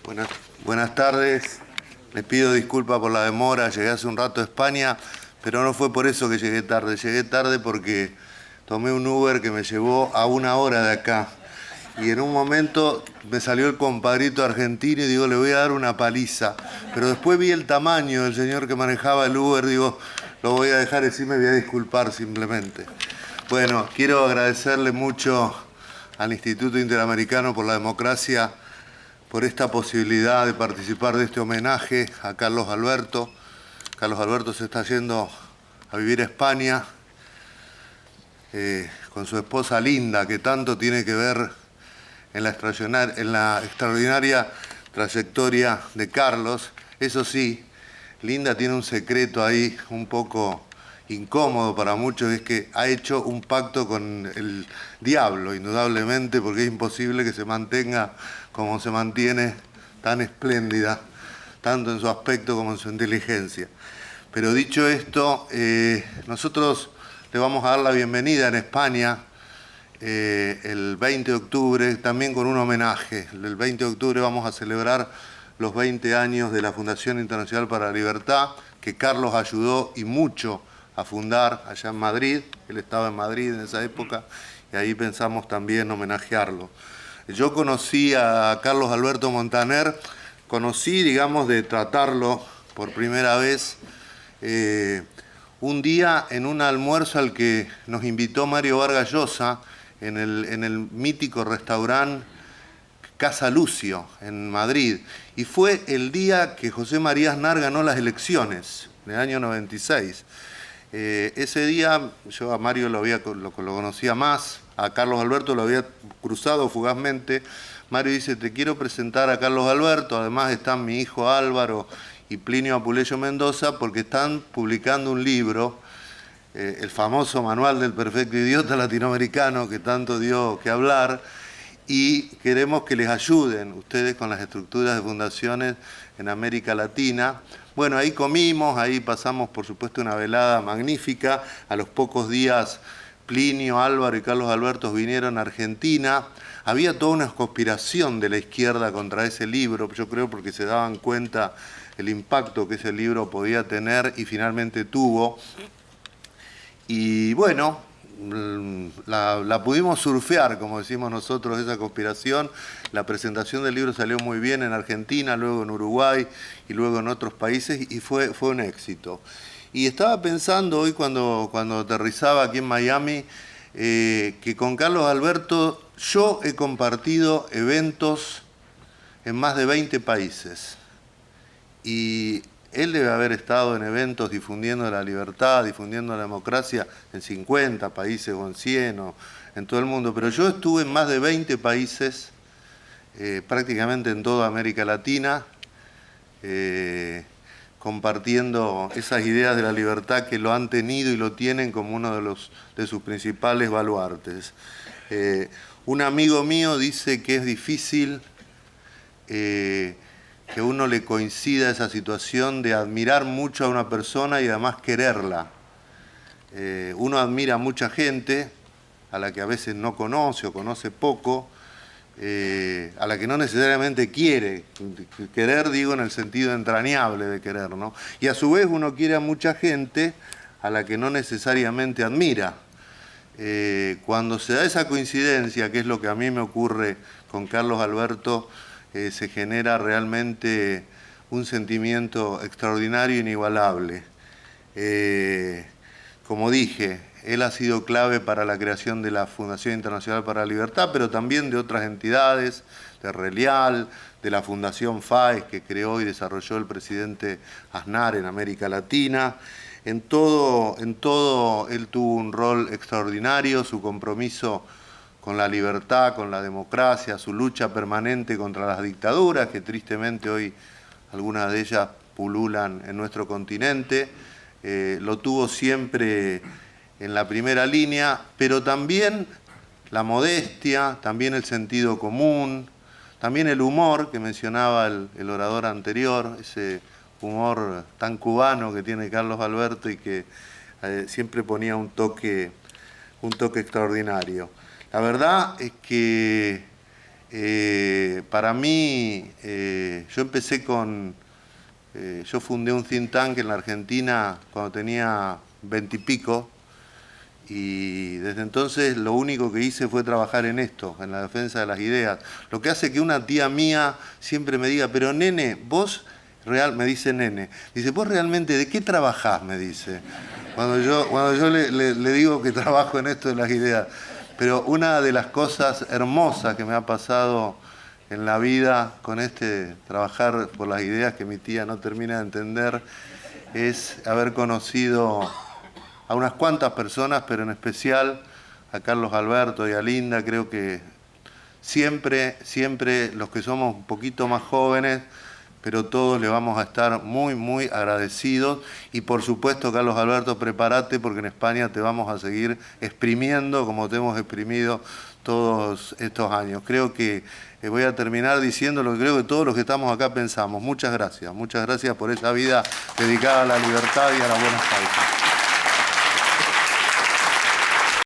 Buenas, buenas tardes. Les pido disculpas por la demora. Llegué hace un rato a España, pero no fue por eso que llegué tarde. Llegué tarde porque tomé un Uber que me llevó a 1 hora de acá. Y en un momento me salió el compadrito argentino y digo, le voy a dar una paliza. Pero después vi el tamaño del señor que manejaba el Uber, digo, lo voy a dejar y sí me voy a disculpar simplemente. Bueno, quiero agradecerle mucho al Instituto Interamericano por la Democracia por esta posibilidad de participar de este homenaje a Carlos Alberto. Carlos Alberto se está yendo a vivir a España con su esposa Linda, que tanto tiene que ver en la extraordinaria trayectoria de Carlos. Eso sí, Linda tiene un secreto ahí un poco incómodo para muchos, es que ha hecho un pacto con el diablo, indudablemente, porque es imposible que se mantenga como se mantiene, tan espléndida, tanto en su aspecto como en su inteligencia. Pero dicho esto, nosotros le vamos a dar la bienvenida en España el 20 de octubre, también con un homenaje. El 20 de octubre vamos a celebrar los 20 años de la Fundación Internacional para la Libertad, que Carlos ayudó y mucho a fundar allá en Madrid. Él estaba en Madrid en esa época y ahí pensamos también homenajearlo. Yo conocí a Carlos Alberto Montaner, digamos, de tratarlo por primera vez un día en un almuerzo al que nos invitó Mario Vargas Llosa en el mítico restaurante Casa Lucio en Madrid. Y fue el día que José María Aznar ganó las elecciones, en el año 96. Ese día yo a Mario lo conocía más, a Carlos Alberto lo había cruzado fugazmente. Mario dice, te quiero presentar a Carlos Alberto, además están mi hijo Álvaro y Plinio Apuleyo Mendoza, porque están publicando un libro, el famoso Manual del Perfecto Idiota Latinoamericano, que tanto dio que hablar, y queremos que les ayuden ustedes con las estructuras de fundaciones en América Latina. Bueno, ahí comimos, ahí pasamos por supuesto una velada magnífica. A los pocos días Plinio, Álvaro y Carlos Alberto vinieron a Argentina. Había toda una conspiración de la izquierda contra ese libro, yo creo porque se daban cuenta el impacto que ese libro podía tener y finalmente tuvo. Y bueno, la pudimos surfear, como decimos nosotros, esa conspiración. La presentación del libro salió muy bien en Argentina, luego en Uruguay y luego en otros países y fue un éxito. Y estaba pensando hoy cuando aterrizaba aquí en Miami que con Carlos Alberto yo he compartido eventos en más de 20 países. Y él debe haber estado en eventos difundiendo la libertad, difundiendo la democracia en 50 países o en 100 o en todo el mundo. Pero yo estuve en más de 20 países, prácticamente en toda América Latina, compartiendo esas ideas de la libertad que lo han tenido y lo tienen como uno de sus principales baluartes. Un amigo mío dice que es difícil que uno le coincida esa situación de admirar mucho a una persona y además quererla. Uno admira a mucha gente, a la que a veces no conoce o conoce poco, a la que no necesariamente quiere. Querer, digo, en el sentido entrañable de querer, ¿no? Y a su vez uno quiere a mucha gente a la que no necesariamente admira. Cuando se da esa coincidencia, que es lo que a mí me ocurre con Carlos Alberto, se genera realmente un sentimiento extraordinario e inigualable. Como dije, él ha sido clave para la creación de la Fundación Internacional para la Libertad, pero también de otras entidades, de Relial, de la Fundación FAES que creó y desarrolló el presidente Aznar en América Latina. En todo él tuvo un rol extraordinario, su compromiso con la libertad, con la democracia, su lucha permanente contra las dictaduras, que tristemente hoy algunas de ellas pululan en nuestro continente. Lo tuvo siempre en la primera línea, pero también la modestia, también el sentido común, también el humor que mencionaba el orador anterior, ese humor tan cubano que tiene Carlos Alberto y que siempre ponía un toque extraordinario. La verdad es que para mí yo empecé yo fundé un think tank en la Argentina cuando tenía 20 y pico, y desde entonces lo único que hice fue trabajar en esto, en la defensa de las ideas. Lo que hace que una tía mía siempre me diga, pero nene, me dice nene, dice, ¿vos realmente de qué trabajás? Me dice, cuando yo le digo que trabajo en esto de las ideas. Pero una de las cosas hermosas que me ha pasado en la vida con trabajar por las ideas que mi tía no termina de entender, es haber conocido a unas cuantas personas, pero en especial a Carlos Alberto y a Linda. Creo que siempre los que somos un poquito más jóvenes, pero todos le vamos a estar muy, muy agradecidos. Y por supuesto, Carlos Alberto, prepárate porque en España te vamos a seguir exprimiendo como te hemos exprimido todos estos años. Creo que voy a terminar diciendo lo que creo que todos los que estamos acá pensamos. Muchas gracias por esa vida dedicada a la libertad y a las buenas causas.